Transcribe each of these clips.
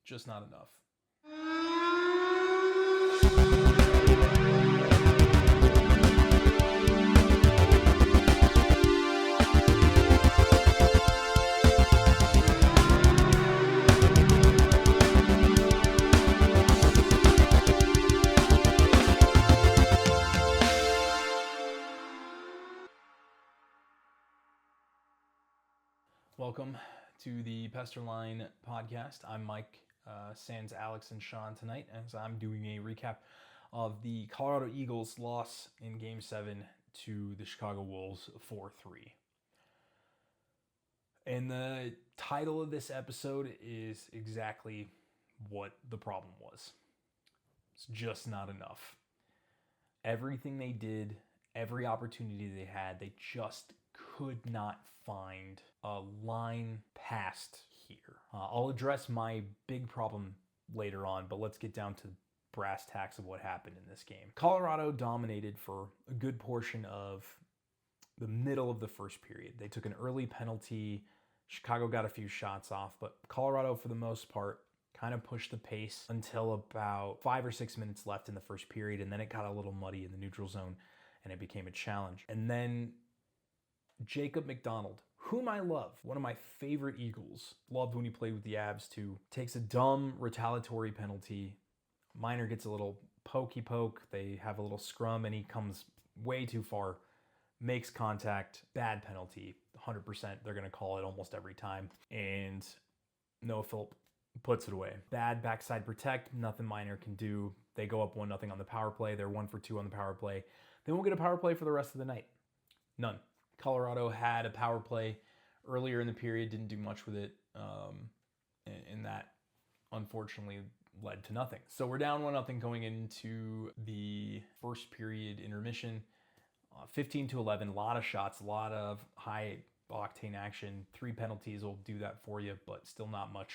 just not enough. Welcome to the PesterLine podcast. I'm Mike, sans Alex and Sean tonight, as I'm doing a recap of the Colorado Eagles' loss in Game 7 to the Chicago Wolves 4-3. And the title of this episode is exactly what the problem was. It's just not enough. Everything they did, every opportunity they had, they just could not find a line past here. I'll address my big problem later on, but let's get down to brass tacks of what happened in this game. Colorado dominated for a good portion of the middle of the first period. They took an early penalty. Chicago got a few shots off, but Colorado, for the most part, kind of pushed the pace until about 5 or 6 minutes left in the first period, and then it got a little muddy in the neutral zone, and it became a challenge. And then Jacob McDonald, whom I love, one of my favorite Eagles, loved when he played with the Avs too, takes a dumb retaliatory penalty. Miner gets a little pokey poke. They have a little scrum, and he comes way too far, makes contact, bad penalty, 100%. They're going to call it almost every time. And Noah Philp puts it away. Bad backside protect, nothing Miner can do. They go up 1-0 on the power play. They're 1 for 2 on the power play. They won't get a power play for the rest of the night. None. Colorado had a power play earlier in the period, didn't do much with it, and that unfortunately led to nothing. So we're down 1-0 going into the first period intermission. 15-11, a lot of shots, a lot of high octane action. 3 penalties will do that for you, but still not much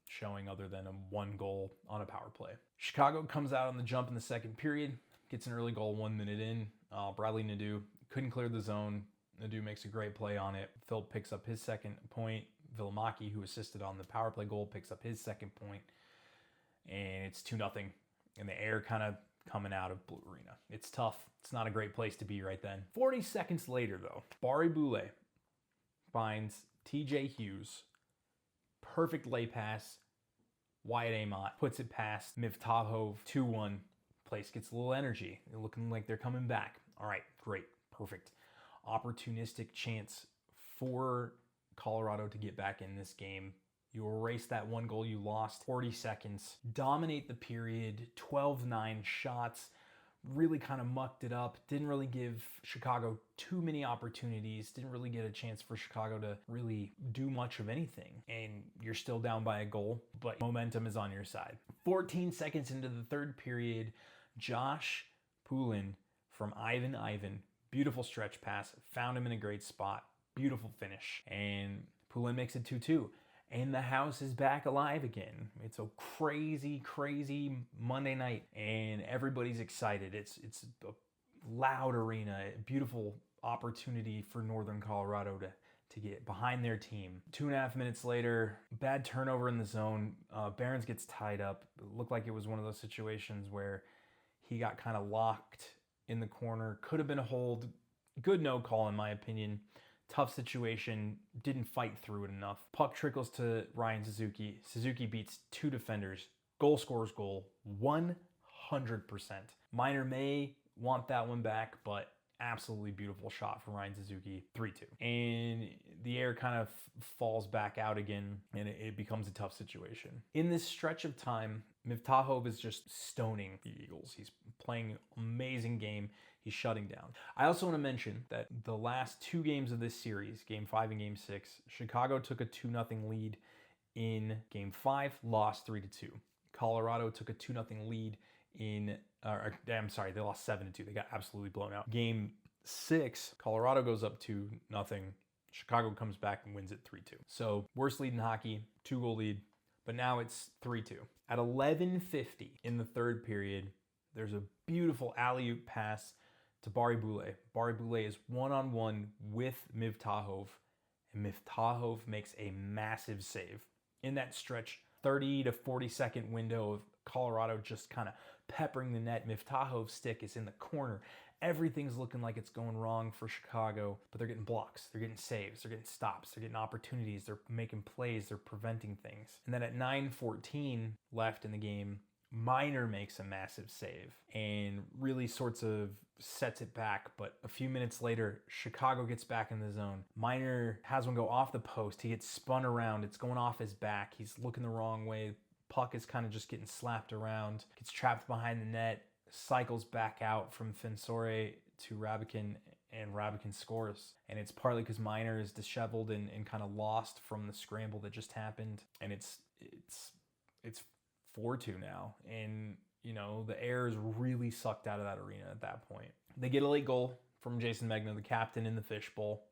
showing other than a 1 goal on a power play. Chicago comes out on the jump in the second period, gets an early goal 1 minute in. Bradley Nadeau couldn't clear the zone. Nadeau makes a great play on it. Phil picks up his second point. Vilimaki, who assisted on the power play goal, picks up his second point. And it's 2-0. And the air kind of coming out of Blue Arena. It's tough. It's not a great place to be right then. 40 seconds later, though, Barry Boulay finds TJ Hughes. Perfect lay pass. Wyatt Amott puts it past Mivtahov. 2-1. Place gets a little energy. They're looking like they're coming back. All right, great. Perfect. Opportunistic chance for Colorado to get back in this game. You erase that 1 goal you lost. 40 seconds. Dominate the period. 12-9 shots. Really kind of mucked it up. Didn't really give Chicago too many opportunities. Didn't really get a chance for Chicago to really do much of anything. And you're still down by a goal, but momentum is on your side. 14 seconds into the third period, Josh Poulin from Ivan. Beautiful stretch pass. Found him in a great spot. Beautiful finish. And Poulin makes it 2-2. And the house is back alive again. It's a crazy, crazy Monday night. And everybody's excited. It's a loud arena. A beautiful opportunity for Northern Colorado to get behind their team. 2.5 minutes later, bad turnover in the zone. Barons gets tied up. It looked like it was one of those situations where he got kind of locked in the corner. Could have been a hold. Good no call in my opinion. Tough situation. Didn't fight through it enough. Puck trickles to Ryan Suzuki. Suzuki beats 2 defenders. Goal scores goal. 100%. Miner may want that one back, but absolutely beautiful shot from Ryan Suzuki. 3-2. And the air kind of falls back out again, and it becomes a tough situation. In this stretch of time, Mivtahov is just stoning the Eagles. He's playing an amazing game. He's shutting down. I also want to mention that the last 2 games of this series, Game 5 and Game 6, Chicago took a 2-0 lead in Game 5, lost 3-2. Colorado took a 2-0 lead in, they lost 7-2. They got absolutely blown out. Game 6, Colorado goes up 2-0. Chicago comes back and wins it 3-2. So worst lead in hockey, 2-goal lead, but now it's 3-2. At 11:50 in the third period, there's a beautiful alley-oop pass to Barry Boulay. Barry Boulay is one-on-one with Mivtahov, and Mivtahov makes a massive save. In that stretch, 30 to 40 second window of Colorado just kind of peppering the net. Miftahov's stick is in the corner. Everything's looking like it's going wrong for Chicago, but they're getting blocks, they're getting saves, they're getting stops, they're getting opportunities, they're making plays, they're preventing things. And then at 9:14 left in the game, Miner makes a massive save and really sorts of sets it back. But a few minutes later, Chicago gets back in the zone. Miner has one go off the post. He gets spun around. It's going off his back. He's looking the wrong way. Puck is kind of just getting slapped around. Gets trapped behind the net. Cycles back out from Fensore to Rabikin, and Rabikin scores. And it's partly because Miner is disheveled and kind of lost from the scramble that just happened. And it's 4-2 now. And, you know, the air is really sucked out of that arena at that point. They get a late goal from Jason Megna, the captain, in the fishbowl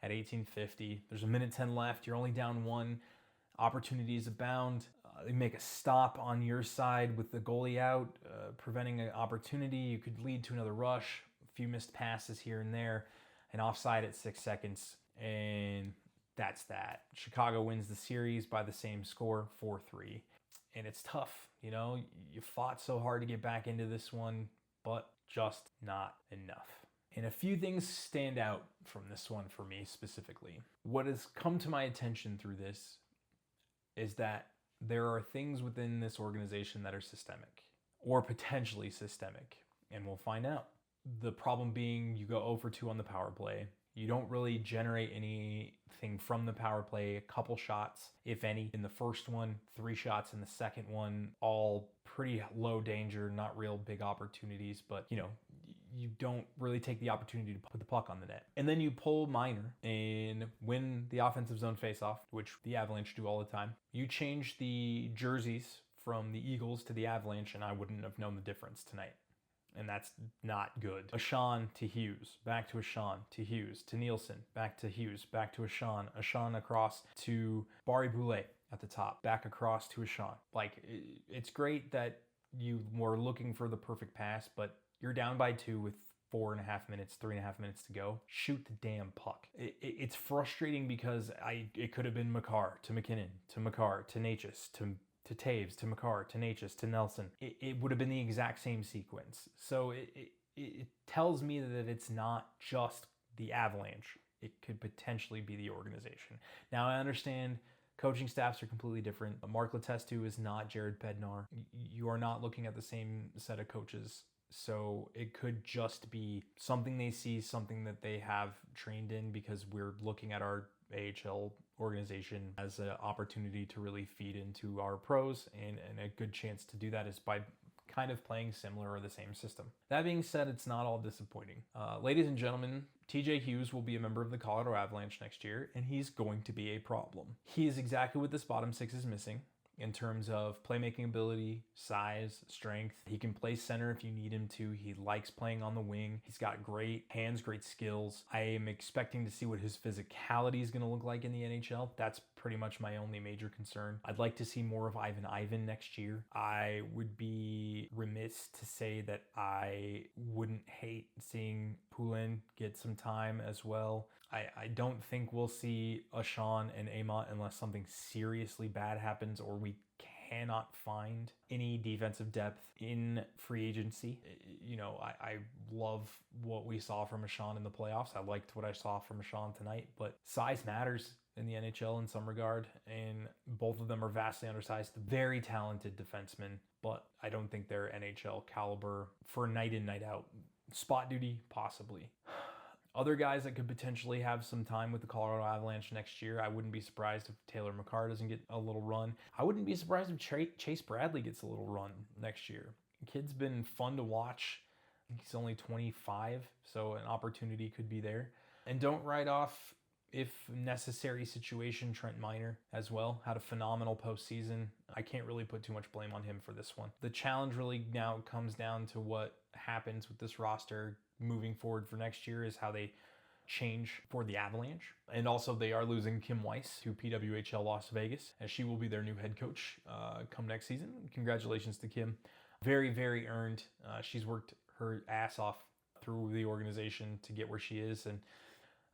at 18:50. There's a minute 10 left. You're only down 1. Opportunities abound. They make a stop on your side with the goalie out, preventing an opportunity. You could lead to another rush, a few missed passes here and there, and offside at 6 seconds. And that's that. Chicago wins the series by the same score, 4-3. And it's tough, you know, you fought so hard to get back into this one, but just not enough. And a few things stand out from this one for me specifically. What has come to my attention through this is that there are things within this organization that are systemic or potentially systemic, and we'll find out. The problem being you go 0-for-2 on the power play. You don't really generate anything from the power play. A couple shots, if any, in the first one, 3 shots in the second one, all pretty low danger, not real big opportunities, but you know, you don't really take the opportunity to put the puck on the net. And then you pull Miner and win the offensive zone faceoff, which the Avalanche do all the time. You change the jerseys from the Eagles to the Avalanche, and I wouldn't have known the difference tonight. And that's not good. Ashawn to Hughes, back to Ashawn, to Hughes, to Nielsen, back to Hughes, back to Ashawn across to Barry Boulet at the top, back across to Ashawn. Like, it's great that you were looking for the perfect pass, but you're down by 2 with 4.5 minutes, 3.5 minutes to go. Shoot the damn puck. It's frustrating because it could have been Makar to McKinnon, to Makar, to Natchez, to Taves, to Makar, to Natchez, to Nelson. It would have been the exact same sequence. So it tells me that it's not just the Avalanche. It could potentially be the organization. Now, I understand coaching staffs are completely different. Mark Letestu is not Jared Bednar. You are not looking at the same set of coaches. So it could just be something they see, something that they have trained in, because we're looking at our AHL organization as an opportunity to really feed into our pros, and a good chance to do that is by kind of playing similar or the same system. That being said, it's not all disappointing. Ladies and gentlemen, TJ Hughes will be a member of the Colorado Avalanche next year, and he's going to be a problem. He is exactly what this bottom 6 is missing in terms of playmaking ability, size, strength. He can play center if you need him to. He likes playing on the wing. He's got great hands, great skills. I am expecting to see what his physicality is going to look like in the NHL. That's pretty much my only major concern. I'd like to see more of Ivan next year. I would be remiss to say that I wouldn't hate seeing Poulin get some time as well. I don't think we'll see Ashawn and Amott unless something seriously bad happens or we cannot find any defensive depth in free agency. You know, I love what we saw from Ashawn in the playoffs. I liked what I saw from Ashawn tonight, but size matters in the NHL in some regard, and both of them are vastly undersized, very talented defensemen, but I don't think they're NHL caliber for night in, night out. Spot duty, possibly. Other guys that could potentially have some time with the Colorado Avalanche next year, I wouldn't be surprised if Taylor Makar doesn't get a little run. I wouldn't be surprised if Chase Bradley gets a little run next year. The kid's been fun to watch. I think he's only 25, so an opportunity could be there. And don't write off, if necessary situation, Trent Miner as well. Had a phenomenal postseason. I can't really put too much blame on him for this one. The challenge really now comes down to what happens with this roster moving forward for next year, is how they change for the Avalanche. And also they are losing Kim Weiss to PWHL Las Vegas, as she will be their new head coach come next season. Congratulations to Kim. Very, very earned. She's worked her ass off through the organization to get where she is, and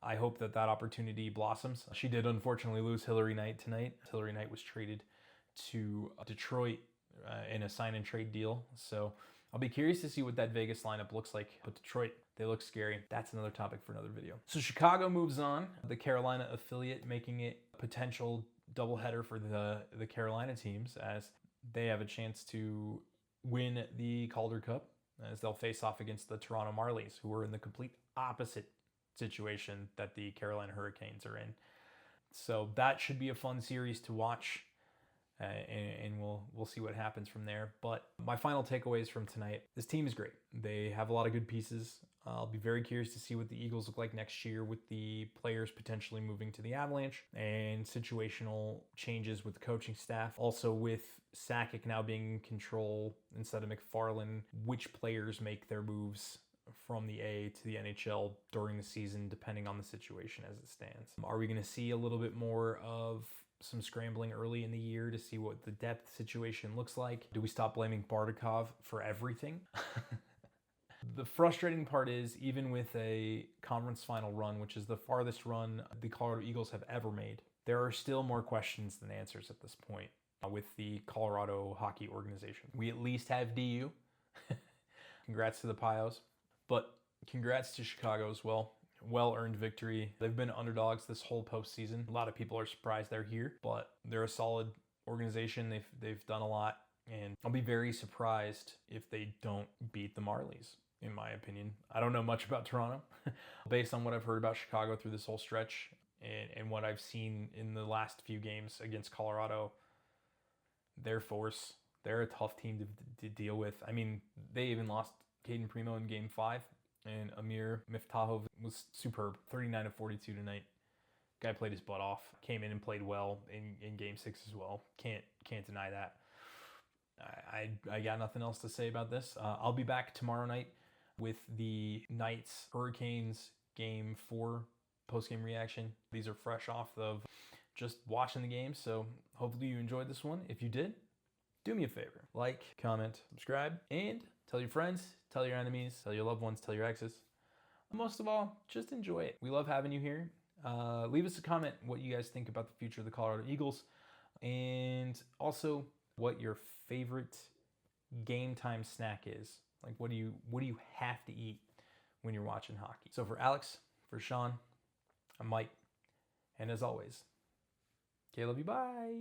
I hope that opportunity blossoms. She did unfortunately lose Hillary Knight tonight. Hillary Knight was traded to Detroit in a sign and trade deal. So I'll be curious to see what that Vegas lineup looks like. But Detroit, they look scary. That's another topic for another video. So Chicago moves on, the Carolina affiliate, making it a potential doubleheader for the Carolina teams, as they have a chance to win the Calder Cup, as they'll face off against the Toronto Marlies, who are in the complete opposite situation that the Carolina Hurricanes are in. So that should be a fun series to watch, and we'll see what happens from there. But my final takeaways from tonight: this team is great. They have a lot of good pieces. I'll be very curious to see what the Eagles look like next year with the players potentially moving to the Avalanche and situational changes with the coaching staff. Also with Sakic now being in control instead of McFarland, which players make their moves from the A to the NHL during the season, depending on the situation as it stands. Are we going to see a little bit more of some scrambling early in the year to see what the depth situation looks like? Do we stop blaming Bardakov for everything? The frustrating part is, even with a conference final run, which is the farthest run the Colorado Eagles have ever made, there are still more questions than answers at this point with the Colorado Hockey Organization. We at least have DU. Congrats to the Pios. But congrats to Chicago as well. Well-earned victory. They've been underdogs this whole postseason. A lot of people are surprised they're here, but they're a solid organization. They've done a lot, and I'll be very surprised if they don't beat the Marlies, in my opinion. I don't know much about Toronto. Based on what I've heard about Chicago through this whole stretch and what I've seen in the last few games against Colorado, they're a tough team to deal with. I mean, they even lost Caden Primo in Game 5, and Amir Miftahov was superb. 39 of 42 tonight. Guy played his butt off. Came in and played well in Game 6 as well. Can't deny that. I got nothing else to say about this. I'll be back tomorrow night with the Knights Hurricanes Game 4 post-game reaction. These are fresh off of just watching the game, so hopefully you enjoyed this one. If you did, do me a favor. Like, comment, subscribe, and tell your friends, tell your enemies, tell your loved ones, tell your exes. Most of all, just enjoy it. We love having you here. Leave us a comment what you guys think about the future of the Colorado Eagles, and also what your favorite game time snack is. Like, what do you have to eat when you're watching hockey? So for Alex, for Sean, I'm Mike, and as always, okay, love you, bye.